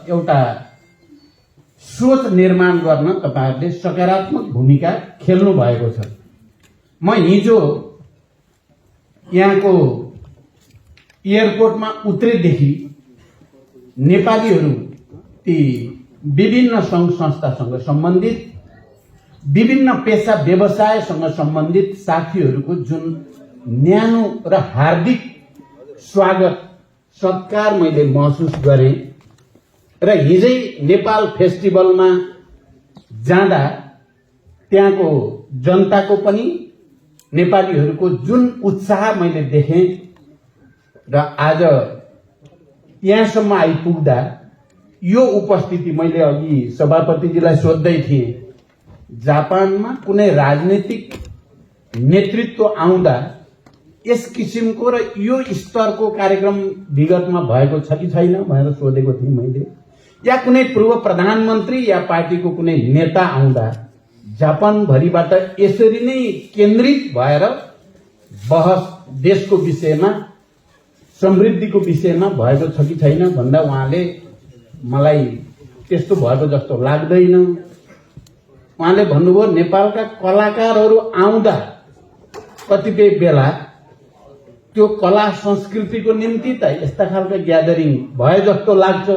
एउटा सोच निर्माण गर्न तपाईहरुले सकारात्मक भूमिका खेल्नु भएको छ। म हिजो यहाँको एयरपोर्टमा उत्रेदेखि नेपालीहरू ती विभिन्न संघ संस्थासँग सम्बन्धित विभिन्न पेशा व्यवसायसँग सम्बन्धित साथीहरूको जुन न्यानो र हार्दिक स्वागत सत्कार मैले महसुस गरेँ र हिजै नेपाल फेस्टिभलमा जाँदा त्यहाँको जनताको पनि नेपालीहरूको जुन उत्साह मैले देखेँ र आज यहाँसम्म आइपुग्दा यो उपस्थिति मैले अघि सभापतिजीलाई सोध्दै थिएँ, जापानमा कुनै राजनीतिक नेतृत्व आउँदा यस किसिमको र यो स्तरको कार्यक्रम विगतमा भएको छ कि छैन भनेर सोधेको थिएँ मैले। या कुनै पूर्व प्रधानमन्त्री या पार्टीको कुनै नेता आउँदा जापानभरिबाट यसरी नै केन्द्रित भएर बहस देशको विषयमा समृद्धिको विषयमा भएको छ कि छैन भन्दा उहाँले मलाई त्यस्तो भएको जस्तो लाग्दैन। उहाँले भन्नुभयो नेपालका कलाकारहरू आउँदा कतिपय बेला त्यो कला संस्कृतिको निम्ति त यस्ता खालका ग्यादरिङ भए जस्तो लाग्छ,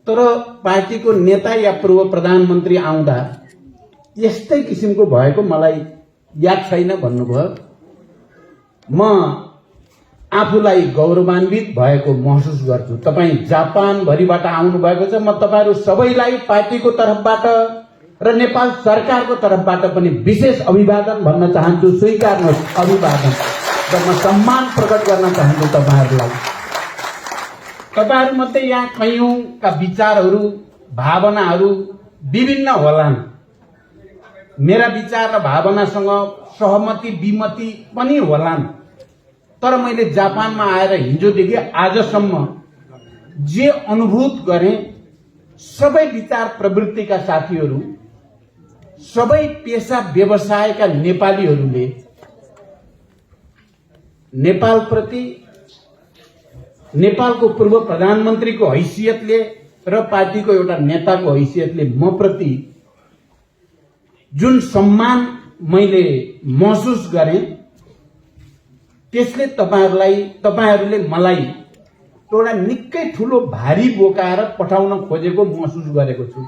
तर पार्टीको नेता या पूर्व प्रधानमन्त्री आउँदा यस्तै किसिमको भएको मलाई याद छैन भन्नुभयो। म आफूलाई गौरवान्वित भएको महसुस गर्छु। तपाई जापान भरिबाट आउनु भएको छ। म तपाईहरु सबैलाई पार्टीको तर्फबाट र नेपाल सरकारको तर्फबाट पनि विशेष अभिवादन भन्न चाहन्छु। स्वीकार्नुहोस् अभिवादन र म सम्मान प्रकट गर्न चाहन्छु तपाईहरुलाई। तपाईहरु मध्ये यहाँ कयौंका विचारहरू भावनाहरू विभिन्न होलान्। मेरा विचार र भावनासँग सहमति विमति पनि होलान्, तर मैले जापानमा आएर हिजोदेखि आजसम्म जे अनुभूत गरेँ, सबै विचार प्रवृत्तिका साथीहरू, सबै पेशा व्यवसायका नेपालीहरूले नेपालप्रति नेपालको पूर्व प्रधानमन्त्रीको हैसियतले र पार्टीको एउटा नेताको हैसियतले म प्रति जुन सम्मान मैले महसुस गरेँ, त्यसले तपाईहरुले मलाई एउटा निकै ठूलो भारी बोकाएर पठाउन खोजेको महसुस गरेको छु।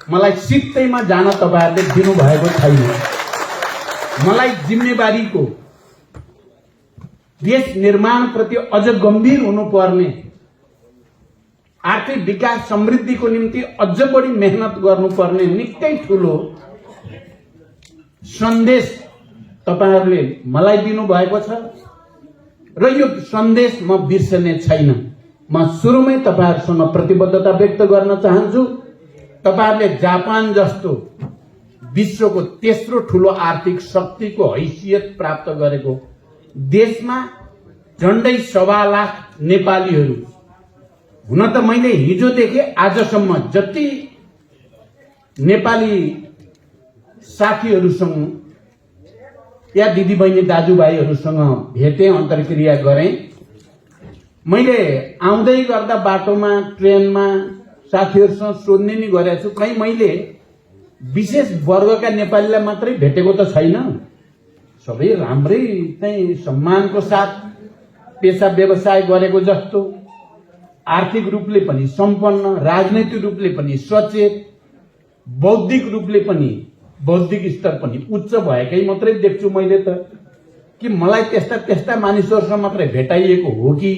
मलाई सित्तैमा जान तपाईहरुले दिनु भएको छैन। मलाई जिम्मेवारीको देश निर्माण प्रति अझ गम्भीर हुनुपर्ने, आर्थिक विकास समृद्धिको निम्ति अझ बढी मेहनत गर्नुपर्ने निकै ठूलो सन्देश तपाईहरुले मलाई दिनु भएको छ र यो सन्देश म बिर्सने छैन। म सुरुमै तपाईहरुसँग प्रतिबद्धता व्यक्त गर्न चाहन्छु। तपाईहरुले जापान जस्तो विश्वको तेस्रो ठूलो आर्थिक शक्तिको हैसियत प्राप्त गरेको देशमा झण्डै 1.25 लाख नेपालीहरू हुन त मैले हिजोदेखि आजसम्म जति नेपाली साथीहरूसँग या दिदीबहिनी दाजुभाइहरूसँग भेटे, अन्तर्क्रिया गरेँ। मैले आउँदै गर्दा बाटोमा ट्रेनमा साथीहरूसँग सोध्ने नि गरेको छु, कहीँ मैले विशेष वर्गका नेपालीलाई मात्रै भेटेको त छैन। सबै राम्रै चाहिँ सम्मानको साथ पेशा व्यवसाय गरेको जस्तो, आर्थिक रूपले पनि सम्पन्न, राजनैतिक रूपले पनि सचेत, बौद्धिक रूपले पनि बौद्धिक स्तर पनि उच्च भएकै मात्रै देख्छु मैले त। कि मलाई त्यस्ता मानिसहरूसँग मात्रै भेटाइएको हो कि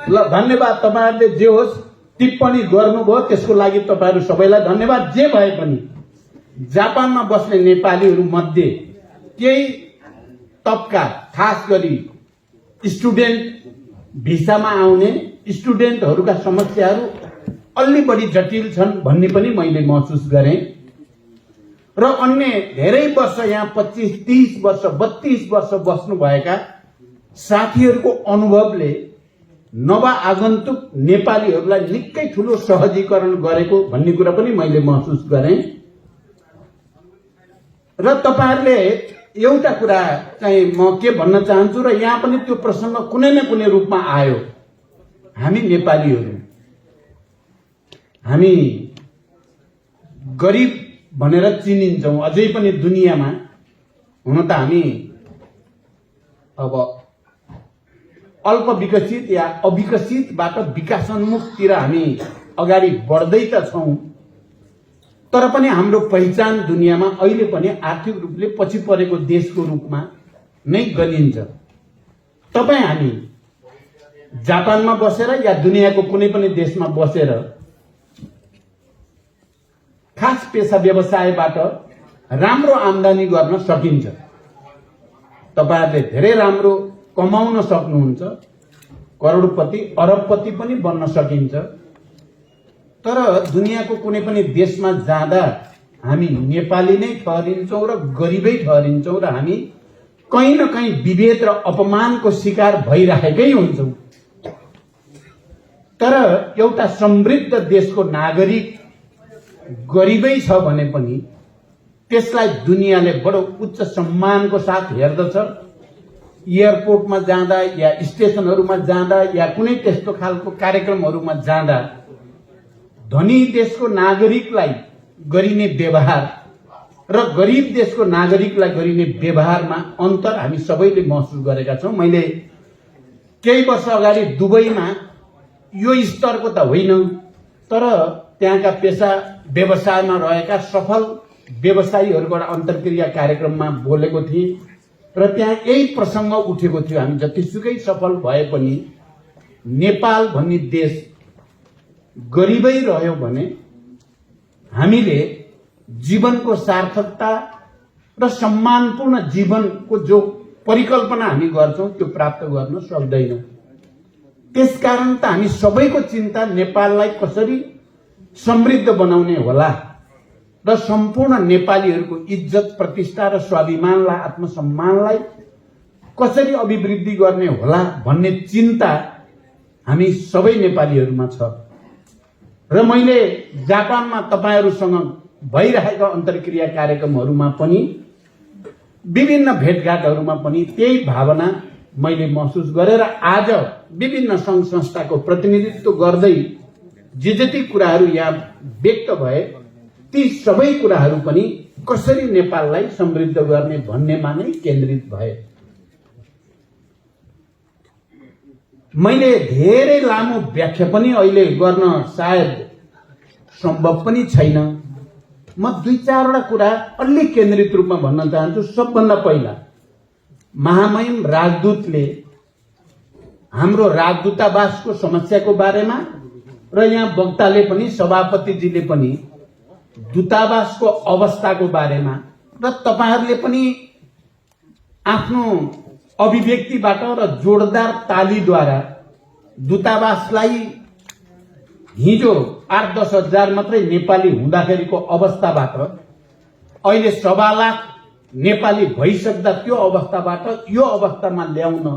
ल धन्यवाद। तपाईहरुले जे होस् टिप्पणी गर्नुभयो त्यसको लागि तपाईहरु सबैलाई धन्यवाद। जे भए पनि जापानमा बस्ने नेपालीहरू मध्ये केही तबका, खास गरी स्टुडेन्ट भिसामा आउने स्टुडेन्टहरूका समस्याहरू अलि बढी जटिल छन् भन्ने पनि मैले महसुस गरेँ र अन्य धेरै वर्ष यहाँ 25, 30 वर्ष, 32 वर्ष बस्नुभएका साथीहरूको अनुभवले नवआगन्तुक नेपालीहरूलाई निकै ठूलो सहजीकरण गरेको भन्ने कुरा पनि मैले महसुस गरेँ। र तपाईहरुले एउटा कुरा चाहिँ म के भन्न चाहन्छु र यहाँ पनि त्यो प्रसंग कुनै न कुनै रूपमा आयो। हामी नेपालीहरू हामी गरिब भनेर चिनिन्छौं अझै पनि दुनियाँमा। हुन त हामी अब अल्प विकसित या अविकसितबाट विकासोन्मुखतिर हामी अगाडि बढ्दै त छौं, तर पनि हाम्रो पहिचान दुनियाँमा अहिले पनि आर्थिक रूपले पछि परेको देशको रूपमा नै गनिन्छ। तपाई हामी जापानमा बसेर या दुनियाँको कुनै पनि देशमा बसेर खास पेशा व्यवसायबाट राम्रो आम्दानी गर्न सकिन्छ। तपाईहरुले धेरै राम्रो कमाउन सक्नुहुन्छ, करोडपति अरबपति पनि बन्न सकिन्छ। तर दुनियाँको कुनै पनि देशमा जाँदा हामी नेपाली नै ठहरिन्छौं र गरिबै ठहरिन्छौं र हामी कहीं न कहीं विभेद र अपमानको शिकार भइरहेकै हुन्छौं। तर एउटा समृद्ध देशको नागरिक गरिबै छ भने पनि त्यसलाई दुनियाँले बडो उच्च सम्मानको साथ हेर्दछ। एयरपोर्टमा जाँदा या स्टेशनहरुमा जाँदा या कुनै त्यस्तो खालको कार्यक्रमहरुमा जाँदा धनी देशको नागरिकलाई गरिने व्यवहार र गरिब देशको नागरिकलाई गरिने व्यवहारमा अन्तर हामी सबैले महसुस गरेका छौं। मैले केही वर्ष अगाडि दुबईमा यो स्तरको त होइन, तर त्यहाँका पेशा व्यवसायमा रहेका सफल व्यवसायीहरुबाट अन्तर्क्रिया कार्यक्रममा बोलेको थिए र त्यहाँ यही प्रसंग उठेको थियो। हामी जतिसुकै सफल भए पनि नेपाल भन्ने देश गरिबै रह्यो भने हामीले जीवनको सार्थकता र सम्मानपूर्ण जीवनको जो परिकल्पना हामी गर्छौं त्यो प्राप्त गर्न सक्दैनौं। त्यसकारण त हामी सबैको चिन्ता नेपाललाई कसरी समृद्ध बनाउने होला र सम्पूर्ण नेपालीहरूको इज्जत प्रतिष्ठा र स्वाभिमानलाई आत्मसम्मानलाई कसरी अभिवृद्धि गर्ने होला भन्ने चिन्ता हामी सबै नेपालीहरूमा छ। र मैले जापानमा तपाईहरुसँग भइरहेका अन्तर्क्रिया कार्यक्रमहरुमा पनि विभिन्न भेटघाटहरुमा पनि त्यही भावना मैले महसुस गरेर आज विभिन्न संघ संस्थाको प्रतिनिधित्व गर्दै जे जति कुराहरू यहाँ व्यक्त भए ती सबै कुराहरू पनि कसरी नेपाललाई समृद्ध गर्ने भन्नेमा नै केन्द्रित भए। मैले धेरै लामो व्याख्या पनि अहिले गर्न सायद सम्भव पनि छैन। म दुई चारवटा कुरा अलि केन्द्रित रूपमा भन्न चाहन्छु। सबभन्दा पहिला महामहिम राजदूतले हाम्रो राजदूतावासको समस्याको बारेमा र यहाँ वक्ताले पनि सभापतिजीले पनि दूतावासको अवस्थाको बारेमा र तपाईहरुले पनि आफ्नो अभिव्यक्तिबाट र जोरदार तालीद्वारा दूतावासलाई हिजो 8-10 हजार मात्रै नेपाली हुँदाखेरिको अवस्थाबाट अहिले 1.25 लाख नेपाली भइसक्दा त्यो अवस्थाबाट यो अवस्थामा ल्याउन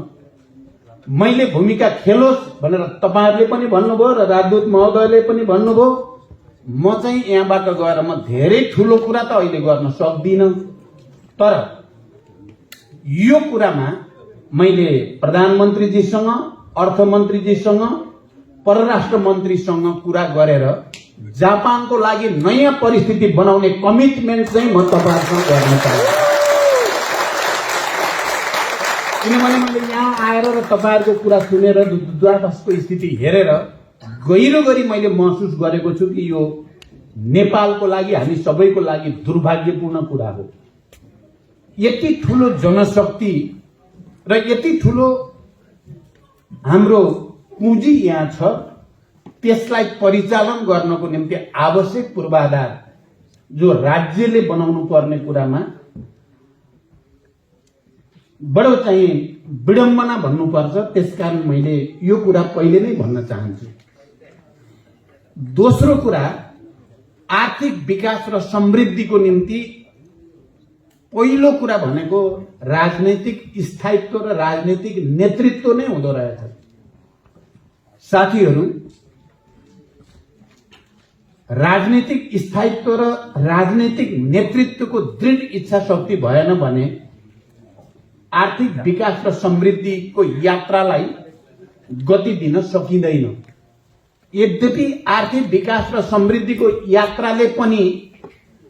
मैले भूमिका खेलोस् भनेर तपाईहरुले पनि भन्नुभयो र राजदूत महोदयले पनि भन्नुभयो। म चाहिँ यहाँबाट गएर म धेरै ठूलो कुरा त अहिले गर्न सक्दिन, तर यो कुरामा मैले प्रधानमन्त्रीजीसँग, अर्थमन्त्रीजीसँग, परराष्ट्र मन्त्रीसँग कुरा गरेर जापानको लागि नयाँ परिस्थिति बनाउने कमिटमेन्ट चाहिँ म तपाईहरुसँग गर्न चाहन्छु। किनभने मैले यहाँ आएर र तपाईहरुको कुरा सुनेर दूतावासको स्थिति हेरेर गहिरो गरी मैले महसुस गरेको छु कि यो नेपालको लागि हामी सबैको लागि दुर्भाग्यपूर्ण कुरा हो। यति ठूलो जनशक्ति र यति ठूलो हाम्रो पुँजी यहाँ छ, त्यसलाई परिचालन गर्नको निम्ति आवश्यक पूर्वाधार जो राज्यले बनाउनु पर्ने कुरामा बडो चाहिँ विडम्बना भन्नुपर्छ। त्यसकारण मैले यो कुरा पहिले नै भन्न चाहन्छु। दोस्रो कुरा, आर्थिक विकास र समृद्धिको निम्ति पहिलो कुरा भनेको राजनैतिक स्थायित्व र राजनैतिक नेतृत्व नै हुँदो रहेछ। साथीहरू, राजनीतिक स्थायित्व र राजनीतिक नेतृत्वको दृढ इच्छा शक्ति भएन भने आर्थिक विकास र समृद्धिको यात्रालाई गति दिन सकिँदैन। यद्यपि आर्थिक विकास र समृद्धिको यात्राले पनि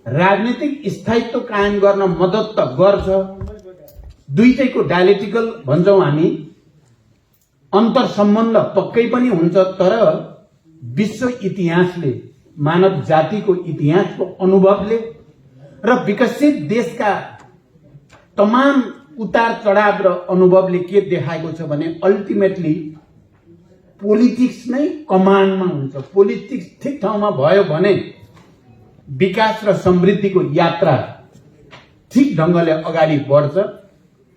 राजनीतिक स्थायित्व कायम गर्न मद्दत त गर्छ। दुईटैको डायलेक्टिकल भन्छौं हामी, अन्तर सम्बन्ध पक्कै पनि हुन्छ। तर विश्व इतिहासले, मानव जातिको इतिहासको अनुभवले र विकसित देशका तमाम उतार चढाव र अनुभवले के देखाएको छ भने अल्टिमेटली पोलिटिक्स नै कमान्डमा हुन्छ। पोलिटिक्स ठिक ठाउँमा भयो भने विकास र समृद्धिको यात्रा ठिक ढंगले अगाडि बढ्छ।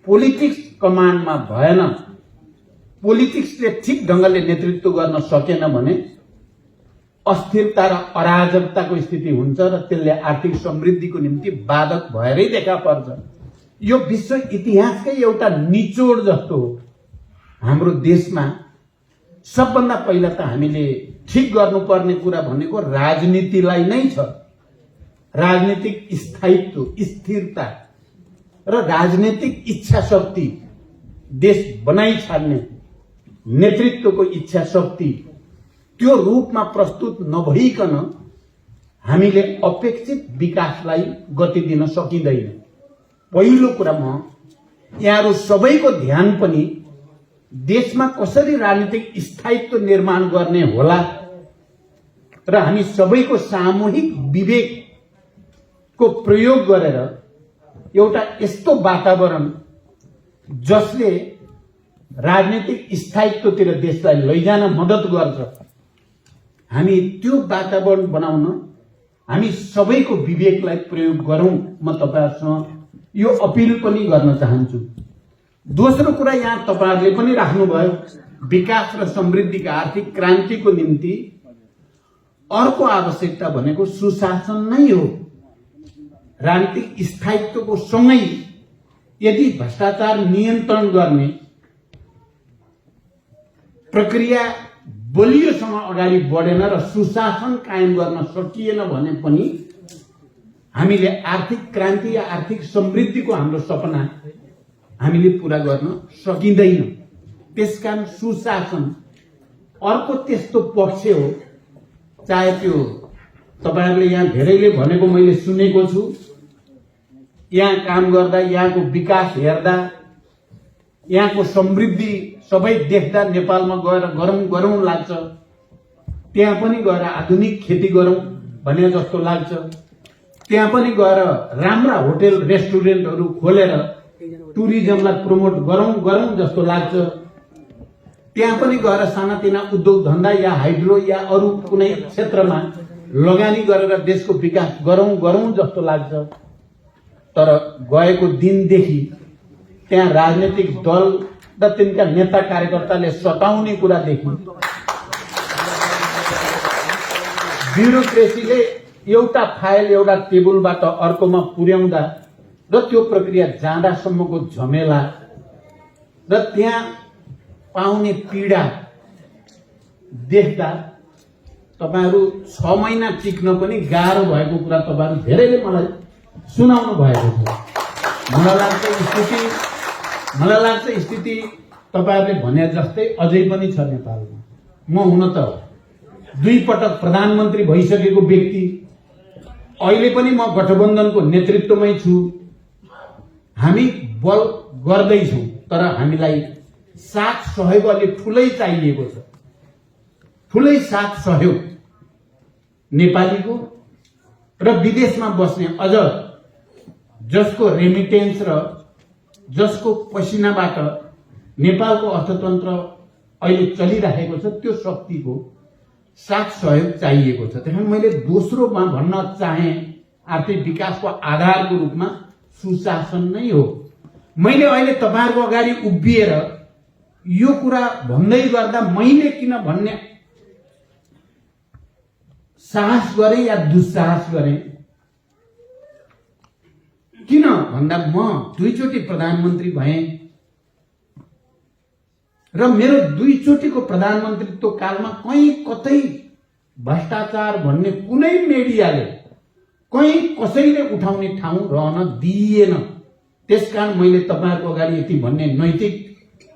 पोलिटिक्स कमान्डमा भएन, पोलिटिक्सले ठिक ढंगले नेतृत्व गर्न सकेन भने अस्थिरता र अराजकताको स्थिति हुन्छ र त्यसले आर्थिक समृद्धिको निम्ति बाधक भएरै देखा पर्छ। यो विश्व इतिहासकै एउटा निचोड जस्तो हो। हाम्रो देशमा सबभन्दा पहिला त हामीले ठिक गर्नुपर्ने कुरा भनेको राजनीतिलाई नै छ। राजनीतिक स्थायित्व, स्थिरता र राजनीतिक इच्छा शक्ति, देश बनाइ छाड्ने नेतृत्वको इच्छा शक्ति त्यो रूपमा प्रस्तुत नभइकन हामीले अपेक्षित विकासलाई गति दिन सकिँदैन। पहिलो कुरा, म यहाँहरू सबैको ध्यान पनि देशमा कसरी राजनीतिक स्थायित्व निर्माण गर्ने होला र हामी सबैको सामूहिक विवेकको प्रयोग गरेर एउटा यस्तो वातावरण जसले राजनीतिक स्थायित्वतिर देशलाई लैजान मद्दत गर्छ, हामी त्यो वातावरण बनाउन हामी सबैको विवेकलाई प्रयोग गरौं। म तपाईहरुसँग यो अपील पनि गर्न चाहन्छु। दोस्रो कुरा, यहाँ तपाईहरुले पनि राख्नुभयो, विकास र समृद्धिका आर्थिक क्रान्तिको निम्ति अर्को आवश्यकता भनेको सुशासन नै हो। राजनीतिक स्थायित्वको सँगै यदि भ्रष्टाचार नियन्त्रण गर्ने प्रक्रिया बलियोसँग अगाडि बढेन र सुशासन कायम गर्न सकिएन भने पनि हामीले आर्थिक क्रान्ति या आर्थिक समृद्धिको हाम्रो सपना हामीले पूरा गर्न सकिँदैन। त्यसकारण सुशासन अर्को त्यस्तो पक्ष हो। चाहे त्यो तपाईहरुले यहाँ धेरैले भनेको मैले सुनेको छु, यहाँ काम गर्दा, यहाँको विकास हेर्दा, यहाँको समृद्धि सबै देख्दा नेपालमा गएर गरौँ लाग्छ। त्यहाँ पनि गएर आधुनिक खेती गरौँ भने जस्तो लाग्छ। त्यहाँ पनि गएर राम्रा होटल रेस्टुरेन्टहरू खोलेर टुरिज्मलाई प्रमोट गरौँ जस्तो लाग्छ। त्यहाँ पनि गएर सानातिना उद्योग धन्दा या हाइड्रो या अरू कुनै क्षेत्रमा लगानी गरेर देशको विकास गरौँ जस्तो लाग्छ। तर गएको दिनदेखि त्यहाँ राजनीतिक दल र तिनका नेता कार्यकर्ताले सताउने कुरादेखि ब्युरोक्रेसीले एउटा फाइल एउटा टेबलबाट अर्कोमा पुर्याउँदा र त्यो प्रक्रिया जाँदासम्मको झमेला र त्यहाँ पाउने पीडा देख्दा तपाईहरु 6 महिना टिक्न पनि गाह्रो भएको कुरा तपाईहरु धेरैले मलाई सुनाउनु भएको छ। मलाई लाग्छ स्थिति तपाईहरुले भने जस्तै अझै पनि छ नेपालमा। म हुन त 2 पटक प्रधानमन्त्री भइसकेको व्यक्ति, अहिले पनि म गठबन्धनको नेतृत्वमै छु। हामी बल गर्दैछौं, तर हामीलाई साथ सहयोग अलि ठूलै चाहिएको छ। ठूलै साथ सहयोग नेपालीको र विदेशमा बस्ने, अझ जसको रेमिटेन्स र जसको पसिनाबाट नेपालको अर्थतन्त्र अहिले चलिरहेको छ, त्यो शक्तिको साथ सहयोग चाहिएको छ। त्यसैले मैले दोस्रोमा भन्न चाहे आर्थिक विकासको आधारको रूपमा सुशासन नै हो। मैले अहिले तपाईहरुको अगाडि उभिएर यो कुरा भन्दै गर्दा मैले किन भन्ने साहस गरे या दुस्साहस गरे, किन भन्दा म 2 चोटि प्रधानमन्त्री भए र मेरो दुईचोटिको प्रधानमन्त्रीत्व कालमा कहीँ कतै भ्रष्टाचार भन्ने कुनै मिडियाले कहीँ कसैले उठाउने ठाउँ रहन दिइएन। त्यसकारण मैले तपाईहरुको अगाडि यति भन्ने नैतिक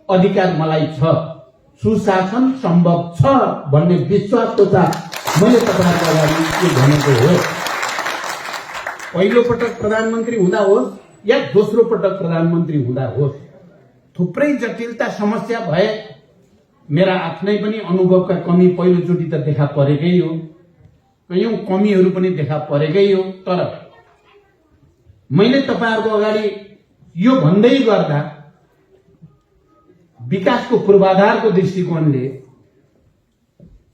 अधिकार मलाई छ, सुशासन सम्भव छ भन्ने विश्वासको साथ मैले तपाईहरुको अगाडि यो भनेको हो। पहिलो पटक प्रधानमन्त्री हुँदा होस् या दोस्रो पटक प्रधानमन्त्री हुँदा होस्, थुप्रै जटिलता समस्या भए, मेरा आफ्नै पनि अनुभवका कमी पहिलोचोटि त देखा परेकै हो, कयौं कमीहरू पनि देखा परेकै हो। तर मैले तपाईहरुको अगाडि यो भन्दै गर्दा विकासको पूर्वाधारको दृष्टिकोणले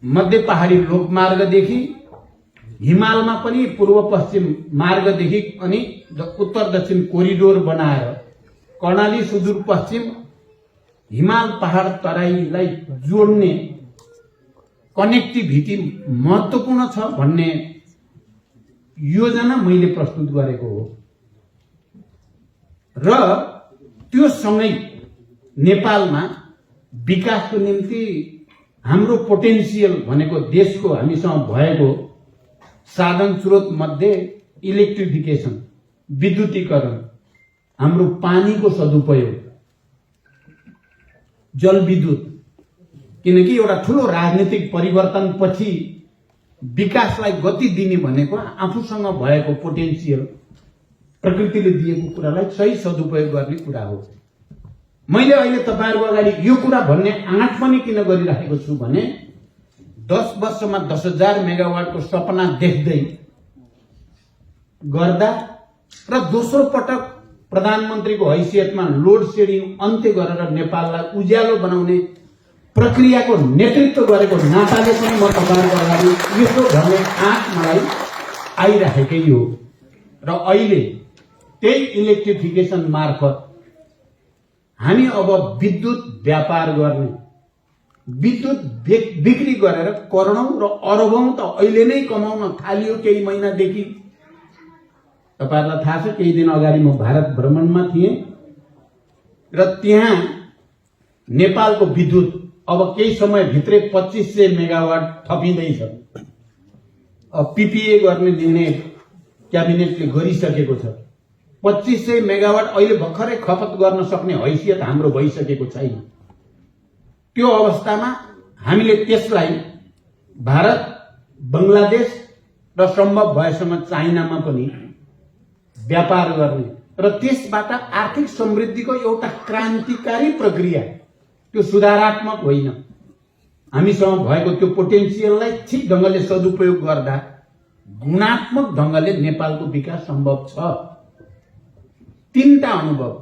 मध्य पहाडी लोकमार्गदेखि हिमालमा पनि पूर्व पश्चिम मार्गदेखि अनि उत्तर दक्षिण कोरिडोर बनाएर कर्णाली सुदूरपश्चिम हिमाल पहाड तराईलाई जोड्ने कनेक्टिभिटी महत्त्वपूर्ण छ भन्ने योजना मैले प्रस्तुत गरेको हो र त्यो सँगै नेपालमा विकासको निम्ति हाम्रो पोटेन्सियल भनेको देशको हामीसँग भएको साधन स्रोत मध्ये इलेक्ट्रिफिकेसन, विद्युतीकरण, हाम्रो पानीको सदुपयोग, जलविद्युत, किनकि एउटा ठूलो राजनीतिक परिवर्तन पछि विकासलाई गति दिने भनेको आफूसँग भएको पोटेन्सियल, प्रकृतिले दिएको कुरालाई सही सदुपयोग गर्ने कुरा हो। मैले अहिले तपाईहरुको अगाडि यो कुरा भन्ने आँट पनि किन गरिराखेको छु भने 10 वर्षमा 10,000 मेगावाटको सपना देख्दै गर्दा र दोस्रो पटक प्रधानमन्त्रीको हैसियतमा लोड शेडिङ अन्त्य गरेर नेपाललाई उज्यालो बनाउने प्रक्रियाको नेतृत्व गरेको नाताले पनि म तपाईहरुको अगाडि यसो भन्ने आँट मलाई आइराखेकै हो। र अहिले त्यही इलेक्ट्रिफिकेसन मार्फत हामी अब विद्युत व्यापार गर्ने, विद्युत बिक्री गरेर करोडौं र अरबौं त अहिले नै कमाउन थालियो। केही महिनादेखि तपाईहरुलाई थाहा छ, केही दिन अगाडि म भारत भ्रमणमा थिएँ र त्यहाँ नेपालको विद्युत अब केही समय भित्रै 2500 मेगावाट थपिँदैछ। पीपीए गर्ने निर्णय क्याबिनेटले गरिसकेको छ। 2500 मेगावाट अहिले भर्खरै खपत गर्न सक्ने हैसियत हाम्रो भइसकेको छैन। त्यो अवस्थामा हामीले त्यसलाई भारत, बंगलादेश र सम्भव भएसम्म चाइनामा पनि व्यापार गर्ने र त्यसबाट आर्थिक समृद्धिको एउटा क्रान्तिकारी प्रक्रिया, त्यो सुधारात्मक होइन। हामीसँग भएको त्यो पोटेन्सियललाई ठीक ढंगले सदुपयोग गर्दा गुणात्मक ढंगले नेपालको विकास सम्भव छ। तीनटा अनुभव,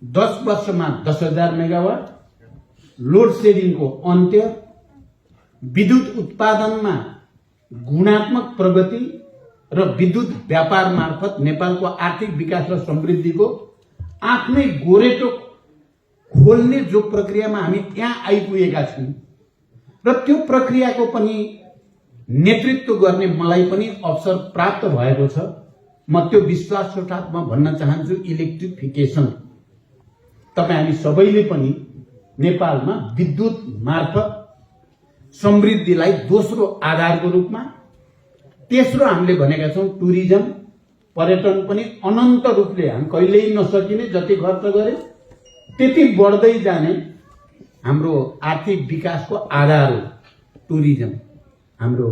10 वर्षमा 10,000 मेगावाट, लोड शेडिङको अन्त्य, विद्युत उत्पादनमा गुणात्मक प्रगति र विद्युत व्यापार मार्फत नेपालको आर्थिक विकास र समृद्धिको आफ्नै गोरेटो खोल्ने जो प्रक्रियामा हामी यहाँ आइपुगेका छौं र त्यो प्रक्रियाको पनि नेतृत्व गर्ने मलाई पनि अवसर प्राप्त भएको छ। म त्यो विश्वासको साथ म भन्न चाहन्छु, इलेक्ट्रिफिकेसन तपाई हामी सबैले पनि नेपालमा विद्युत मार्फत समृद्धिलाई दोस्रो आधारको रूपमा, तेस्रो हामीले भनेका छौं टुरिज्म, पर्यटन पनि अनन्त रूपले हामी कहिल्यै नसकिने जति खर्च गरे त्यति बढ्दै जाने हाम्रो आर्थिक विकासको आधार हो टुरिज्म। हाम्रो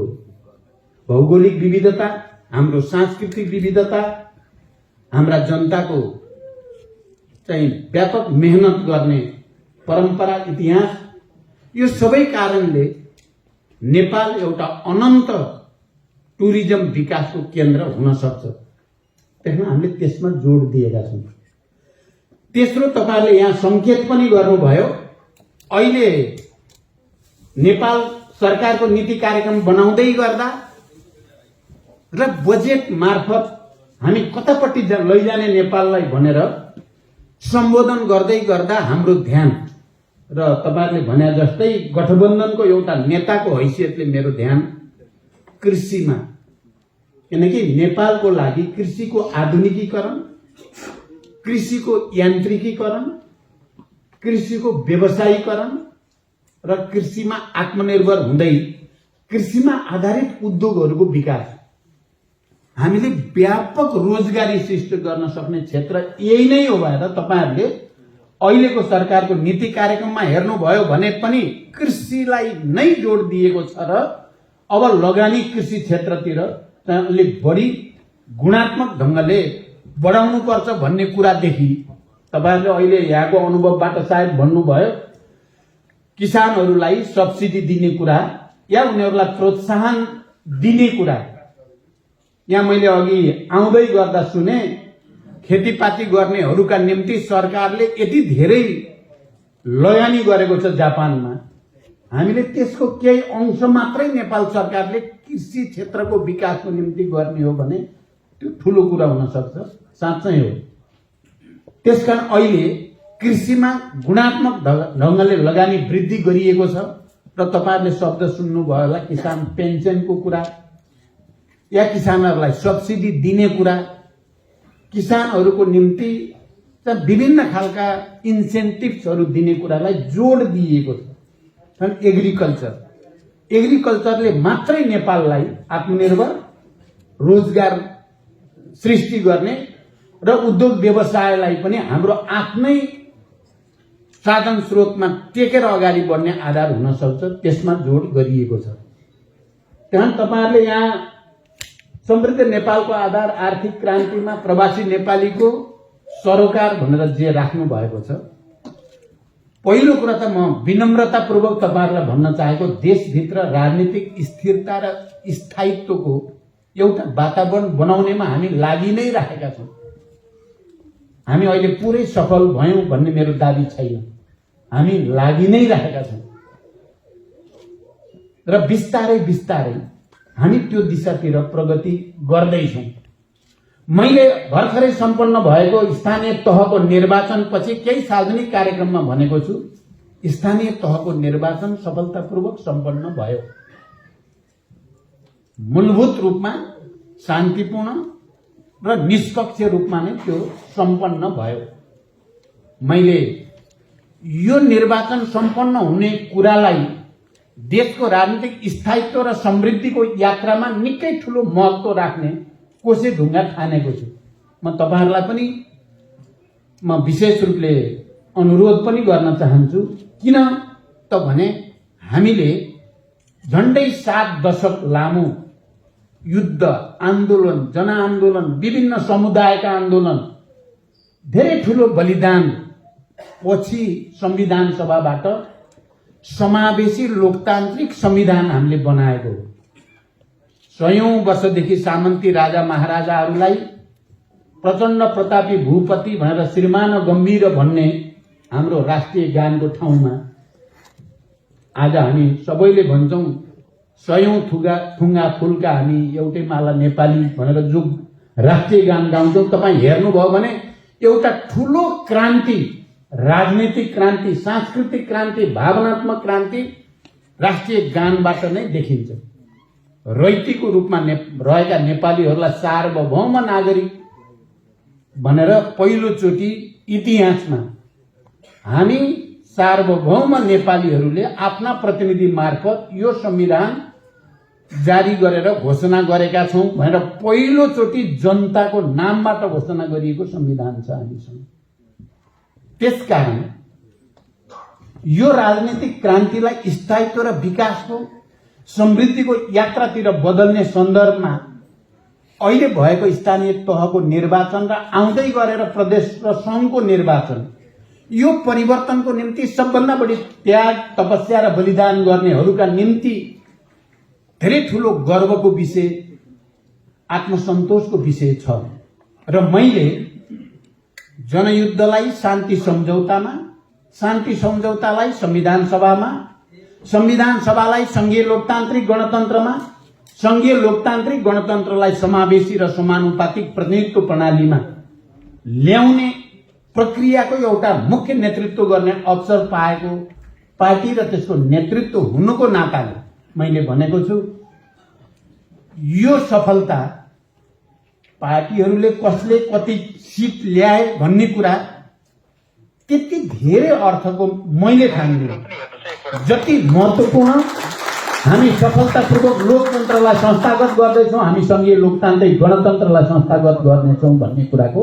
भौगोलिक विविधता, हाम्रो सांस्कृतिक विविधता, हाम्रा जनताको चाहिँ व्यापक मेहनत गर्ने परम्परा, इतिहास, यो सबै कारणले नेपाल एउटा अनन्त टुरिज्म विकासको केन्द्र हुन सक्छ। त्यसमा हामीले त्यसमा जोड दिएका छौं। तेस्रो, तपाईहरुले यहाँ संकेत पनि गर्नुभयो, अहिले नेपाल सरकारको नीति कार्यक्रम बनाउँदै गर्दा र बजेट मार्फत हामी कतापट्टि लैजाने नेपाललाई भनेर सम्बोधन गर्दै गर्दा हाम्रो ध्यान, र तपाईहरुले भने जस्तै गठबन्धनको एउटा नेताको हैसियतले मेरो ध्यान कृषिमा, किनकि नेपालको लागि कृषिको आधुनिकीकरण, कृषिको यान्त्रिकीकरण, कृषिको व्यवसायीकरण र कृषिमा आत्मनिर्भर हुँदै कृषिमा आधारित उद्योगहरूको विकास, हामीले व्यापक रोजगारी सृष्टि गर्न सक्ने क्षेत्र यही नै हो भएर तपाईहरुले अहिलेको सरकारको नीति कार्यक्रममा हेर्नुभयो भने पनि कृषिलाई नै जोड दिएको छ र अब लगानी कृषि क्षेत्रतिर अलिक बढी गुणात्मक ढंगले बढाउनु पर्छ भन्ने कुरादेखि तपाईहरुले अहिले यहाँको अनुभवबाट सायद भन्नुभयो किसानहरूलाई सब्सिडी दिने कुरा या उनीहरूलाई प्रोत्साहन दिने कुरा। यहाँ मैले अघि आउँदै गर्दा सुने खेतीपाती गर्नेहरूका निम्ति सरकारले यति धेरै लगानी गरेको छ जापानमा, हामीले त्यसको केही अंश मात्रै नेपाल सरकारले कृषि क्षेत्रको विकासको निम्ति गर्ने हो भने त्यो ठूलो कुरा हुन सक्छ, साँच्चै हो। त्यसकारण अहिले कृषिमा गुणात्मक ढंगले लगानी वृद्धि गरिएको छ र तपाईहरुले शब्द सुन्नुभयो होला किसान पेन्सनको कुरा या किसानहरूलाई सब्सिडी दिने कुरा, किसानहरूको निम्ति विभिन्न खालका इन्सेन्टिभ्सहरू दिने कुरालाई जोड दिएको छ। एग्रिकल्चरले मात्रै नेपाललाई आत्मनिर्भर, रोजगार सृष्टि गर्ने र उद्योग व्यवसायलाई पनि हाम्रो आफ्नै साधन स्रोतमा टेकेर अगाडि बढ्ने आधार हुन सक्छ, त्यसमा जोड गरिएको छ। त्यहाँ तपाईहरुले यहाँ समृद्ध नेपालको आधार आर्थिक क्रान्तिमा प्रवासी नेपालीको सरोकार भनेर जे राख्नु भएको छ, पहिलो कुरा त म विनम्रतापूर्वक तपाईहरुलाई भन्न चाहेको देशभित्र राजनीतिक स्थिरता र स्थायित्वको एउटा वातावरण बनाउनेमा हामी लागि नै राखेका छौं। हामी अहिले पुरै सफल भयौं भन्ने मेरो दाबी छैन, हामी लागि नै राखेका छौं र बिस्तारै बिस्तारै हामी त्यो दिशातिर प्रगति गर्दैछौं। मैले भर्खरै सम्पन्न भएको स्थानीय तहको निर्वाचनपछि केही सार्वजनिक कार्यक्रममा भनेको छु, स्थानीय तहको निर्वाचन सफलतापूर्वक सम्पन्न भयो। मूलभूत रूपमा शान्तिपूर्ण र निष्पक्ष रूपमा नै त्यो सम्पन्न भयो। मैले यो निर्वाचन सम्पन्न हुने कुरालाई देशको राजनीतिक स्थायित्व र समृद्धिको यात्रामा निकै ठूलो महत्व राख्ने कोसे ढुङ्गा ठानेको छु। म तपाईहरुलाई पनि म विशेष रूपले अनुरोध पनि गर्न चाहन्छु, किन त भने हामीले झण्डै 7 दशक लामो युद्ध, आन्दोलन, जनआन्दोलन, विभिन्न समुदायका आन्दोलन, धेरै ठूलो बलिदान पछि संविधान सभाबाट समावेशी लोकतान्त्रिक संविधान हामीले बनाएको हो। सयौं वर्षदेखि सामन्ती राजा महाराजाहरूलाई प्रचण्ड प्रतापी भूपति भनेर श्रीमान गम्भीर भन्ने हाम्रो राष्ट्रिय गानको ठाउँमा आज हामी सबैले भन्छौं सयौं थुङ्गा फूलका हामी एउटै माला नेपाली भनेर जो राष्ट्रिय गान गाउँछौं, तपाई हेर्नुभयो भने एउटा ठूलो क्रान्ति, राजनीतिक क्रान्ति, सांस्कृतिक क्रान्ति, भावनात्मक क्रान्ति राष्ट्रिय गानबाट नै देखिन्छ। रैतिको रूपमा रहेका नेपालीहरूलाई सार्वभौम नागरिक भनेर पहिलोचोटि इतिहासमा हामी सार्वभौम नेपालीहरूले आफ्ना प्रतिनिधि मार्फत यो संविधान जारी गरेर घोषणा गरेका छौं भनेर पहिलोचोटि जनताको नामबाट घोषणा गरिएको संविधान छ हामीसँग। त्यसकारण यो राजनीतिक क्रान्तिलाई स्थायित्व र विकासको, समृद्धिको यात्रातिर बदल्ने सन्दर्भमा अहिले भएको स्थानीय तहको निर्वाचन र आउँदै गरेर प्रदेश र संघको निर्वाचन, यो परिवर्तनको निम्ति सबभन्दा बढी त्याग, तपस्या र बलिदान गर्नेहरूका निम्ति धेरै ठूलो गर्वको विषय, आत्मसन्तोषको विषय छ। र मैले जनयुद्धलाई शान्ति सम्झौतामा, शान्ति सम्झौतालाई संविधान सभामा, संविधान सभालाई संघीय लोकतान्त्रिक गणतन्त्रमा, संघीय लोकतान्त्रिक गणतन्त्रलाई समावेशी र समानुपातिक प्रतिनिधित्व प्रणालीमा ल्याउने प्रक्रियाको एउटा मुख्य नेतृत्व गर्ने अवसर पाएको पार्टी र त्यसको नेतृत्व हुनुको नाताले मैले भनेको छु, यो सफलता पार्टीहरूले कसले कति सिट ल्याए भन्ने कुरा त्यति धेरै अर्थको मैले ठान्दिनँ जति महत्त्वपूर्ण हामी सफलतापूर्वक लोकतन्त्रलाई संस्थागत गर्दैछौँ, हामी सङ्घीय लोकतान्त्रिक गणतन्त्रलाई संस्थागत गर्नेछौँ भन्ने कुराको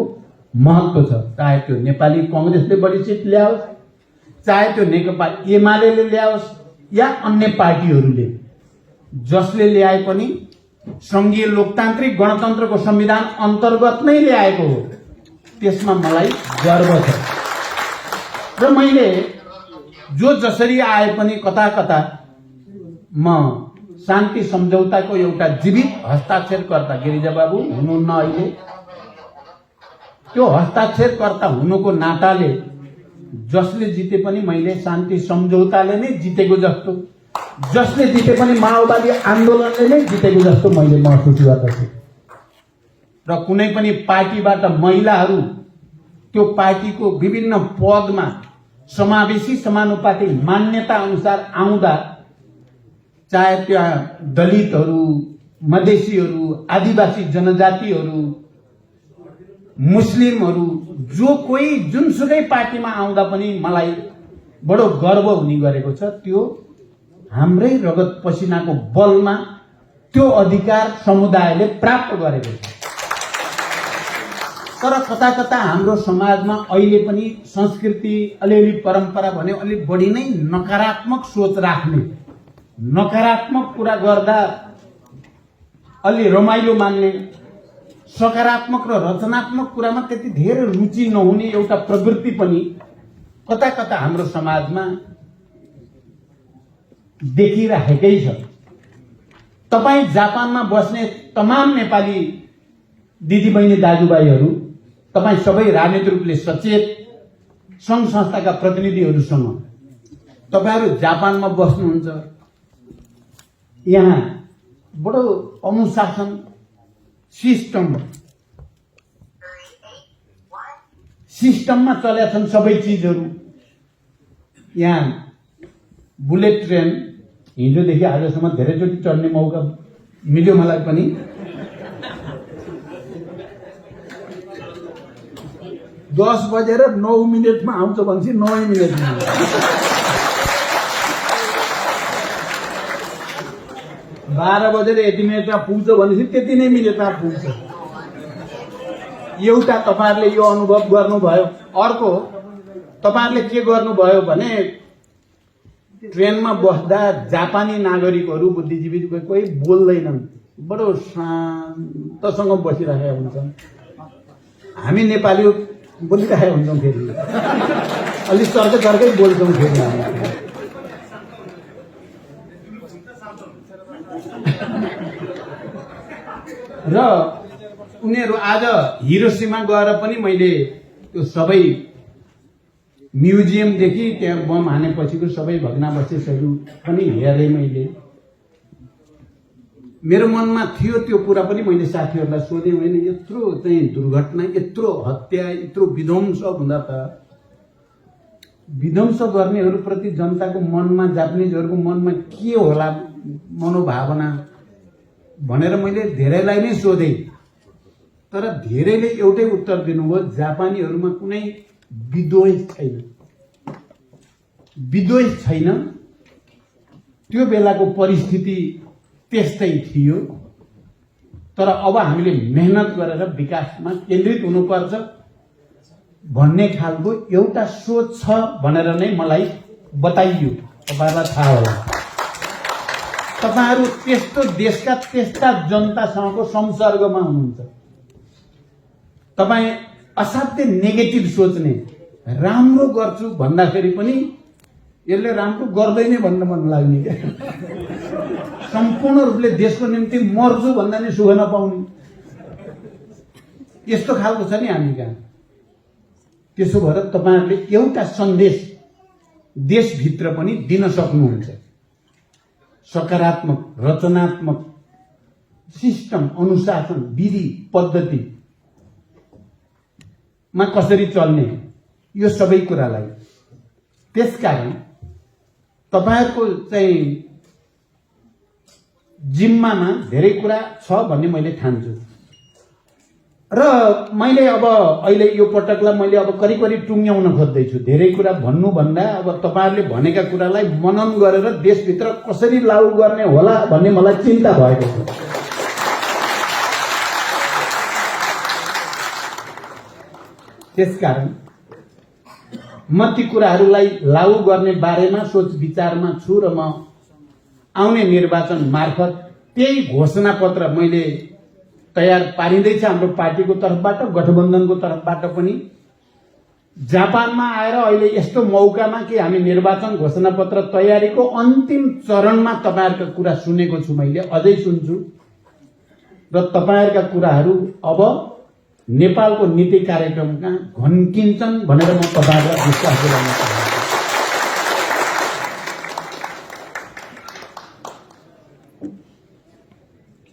महत्त्व छ। चाहे त्यो नेपाली कङ्ग्रेसले बढी सिट ल्याओस्, चाहे त्यो नेकपा एमाले ल्याओस् या अन्य पार्टीहरूले जसले ल्याए पनि सङ्घीय लोकतान्त्रिक गणतन्त्रको संविधान अन्तर्गत नै ल्याएको हो, त्यसमा मलाई गर्व छ। र मैले जो जसरी आए पनि कता कता म शान्ति सम्झौताको एउटा जीवित हस्ताक्षरकर्ता, गिरिजा बाबु हुनुहुन्न अहिले, त्यो हस्ताक्षरकर्ता हुनुको नाताले जसले जिते पनि मैले शान्ति सम्झौताले नै जितेको जस्तो, जसले जिते पनि माओवादी आन्दोलनले नै जितेको जस्तो मैले महसुस गर्दछु। र कुनै पनि पार्टीबाट महिलाहरू त्यो पार्टीको विभिन्न पदमा समावेशी समानुपातिक मान्यता अनुसार आउँदा, चाहे त्यहाँ दलितहरू, मधेसीहरू, आदिवासी जनजातिहरू, मुस्लिमहरू, जो कोही जुनसुकै पार्टीमा आउँदा पनि मलाई बडो गर्व हुने गरेको छ। त्यो हाम्रै रगत पसिनाको बलमा त्यो अधिकार समुदायले प्राप्त गरेको छ। तर कता कता हाम्रो समाजमा अहिले पनि संस्कृति, अलिअलि परम्परा भन्यो अलिक बढी नै नकारात्मक सोच राख्ने, नकारात्मक कुरा गर्दा अलि रमाइलो मान्ने, सकारात्मक र रचनात्मक कुरामा त्यति धेरै रुचि नहुने एउटा प्रवृत्ति पनि कता कता हाम्रो समाजमा देखिराखेकै छ। तपाईँ जापानमा बस्ने तमाम नेपाली दिदीबहिनी दाजुभाइहरू, तपाईँ सबै राजनीतिक रूपले सचेत सङ्घ संस्थाका प्रतिनिधिहरूसँग तपाईँहरू जापानमा बस्नुहुन्छ। यहाँ बडो अनुशासन सिस्टममा चलेका छन् सबै चिजहरू। यहाँ बुलेट ट्रेन हिजोदेखि आजसम्म धेरैचोटि चढ्ने मौका मिल्यो मलाई पनि। दस बजेर 9 मिनटमा आउँछ भनेपछि 9 मिनटमा 12 बजेर यति मिनटमा पुग्छ भनेपछि त्यति नै मिनटमा पुग्छ। एउटा तपाईहरुले यो अनुभव गर्नुभयो। अर्को तपाईहरुले के गर्नुभयो भने ट्रेनमा बस्दा जापानी नागरिकहरू, बुद्धिजीवी कोही बोल्दैनन्, बडो शान्तसँग बसिरहेका हुन्छन्। हामी नेपाली बोलिरहेका हुन्छौँ, फेरि अलि चर्कै बोल्छौँ फेरि हामी। र उनीहरू आज हिरोसिमा गएर पनि मैले त्यो सबै म्युजियमदेखि त्यहाँ बम हानेपछिको सबै भग्नावशेषहरू पनि हेरेँ मैले। मेरो मनमा थियो त्यो कुरा पनि मैले साथीहरूलाई सोधेँ, होइन यत्रो चाहिँ दुर्घटना, यत्रो हत्या, यत्रो विध्वंस हुँदा त विध्वंस गर्नेहरूप्रति जनताको मनमा, जापानिजहरूको मनमा के होला मनोभावना भनेर मैले धेरैलाई नै सोधेँ। तर धेरैले एउटै उत्तर दिनुभयो, जापानीहरूमा कुनै विद्वेष छैन, विद्वेष छैन। त्यो बेलाको परिस्थिति त्यस्तै थियो। तर अब हामीले मेहनत गरेर विकासमा केन्द्रित हुनुपर्छ भन्ने खालको एउटा सोच छ भनेर नै मलाई बताइयो। तपाईहरुलाई थाहा होला, तपाईहरु त्यस्तो देशका त्यस्ता जनतासँगको संसर्गमा हुनुहुन्छ। तपाईँ असाध्यै नेगेटिभ सोच्ने, राम्रो गर्छु भन्दाखेरि पनि यसले राम्रो गर्दैन भन्न मन लाग्ने क्या। सम्पूर्ण रूपले देशको निम्ति मर्छु भन्दा नि सुख नपाउने, यस्तो खालको छ नि हामी कहाँ। त्यसो भएर तपाईहरुले एउटा सन्देश देशभित्र पनि दिन सक्नुहुन्छ। सकारात्मक, रचनात्मक सिस्टम, अनुशासन, विधि पद्धति मा कसरी चल्ने, यो सबै कुरालाई। त्यसकारण तपाईहरुको चाहिँ जिम्मामा धेरै कुरा छ भन्ने मैले ठान्छु। र मैले अब अहिले यो पटकलाई मैले अब करिब करिब टुङ्ग्याउन खोज्दैछु। धेरै कुरा भन्नुभन्दा अब तपाईहरुले भनेका कुरालाई मनन गरेर देशभित्र कसरी लागू गर्ने होला भन्ने मलाई चिन्ता भएको छ। त्यसकारण म ती कुराहरूलाई लागू गर्ने बारेमा सोच विचारमा छु र म आउने निर्वाचन मार्फत त्यही घोषणा पत्र मैले तयार पारिँदैछ हाम्रो पार्टीको तर्फबाट, गठबन्धनको तर्फबाट पनि। जापानमा आएर अहिले यस्तो मौकामा कि हामी निर्वाचन घोषणा पत्र तयारीको अन्तिम चरणमा तपाईहरुका कुरा सुनेको छु, मैले अझै सुन्छु र तपाईहरुका कुराहरू अब नेपालको नीति कार्यक्रमका घन्किन्छन् भनेर म तपाईहरुलाई विश्वास दिलाउन चाहन्छु।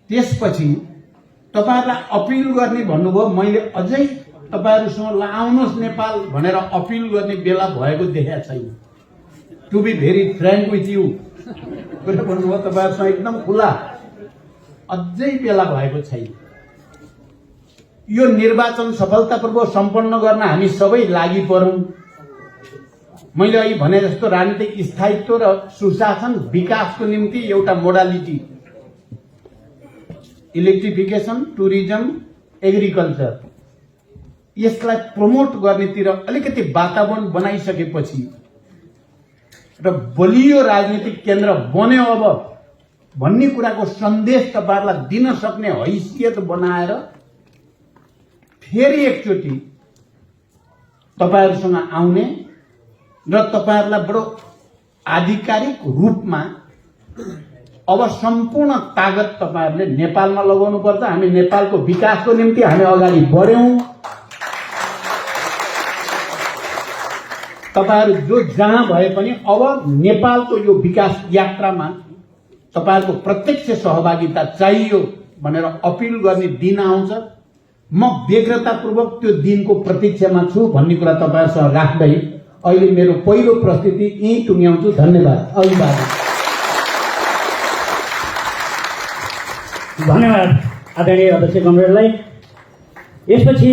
त्यसपछि तपाईहरुलाई अपिल गर्ने भन्नुभयो, मैले अझै तपाईहरुसँग ल आउनुहोस् नेपाल भनेर अपिल गर्ने बेला भएको देखेको छैन। To be very frank with you कुरा भन्नुभयो, तपाईहरुसँग एकदम खुला अझै बेला भएको छैन। यो निर्वाचन सफलतापूर्वक सम्पन्न गर्न हामी सबै लागि परौं। मैले अघि भने जस्तो राजनीतिक स्थायित्व र सुशासन विकासको निम्ति एउटा मोडालिटी इलेक्ट्रिफिकेसन, टुरिज्म, एग्रिकल्चर, यसलाई प्रमोट गर्नेतिर अलिकति वातावरण बनाइसकेपछि र बलियो राजनीतिक केन्द्र बन्यो अब भन्ने कुराको सन्देश तपाईहरुलाई दिन सक्ने हैसियत बनाएर फेरि एकचोटि तपाईहरुसँग आउने र तपाईहरुलाई बडो आधिकारिक रूपमा अब सम्पूर्ण ताकत तपाईहरुले नेपालमा लगाउनु पर्छ। हामी नेपालको विकासको निम्ति हामी अगाडि बढ्यौं। तपाईहरु जो जहाँ भए पनि अब नेपालको यो विकास यात्रामा तपाईहरुको प्रत्यक्ष सहभागिता चाहियो भनेर अपिल गर्ने दिन आउँछ। म व्यग्रतापूर्वक त्यो दिनको प्रतीक्षामा छु भन्ने कुरा तपाईहरुसँग राख्दै अहिले मेरो पहिलो प्रस्तुति यही टुङ्ग्याउँछु। धन्यवाद। अभिवादन। धन्यवाद आदरणीय अध्यक्ष कमरेडलाई। यसपछि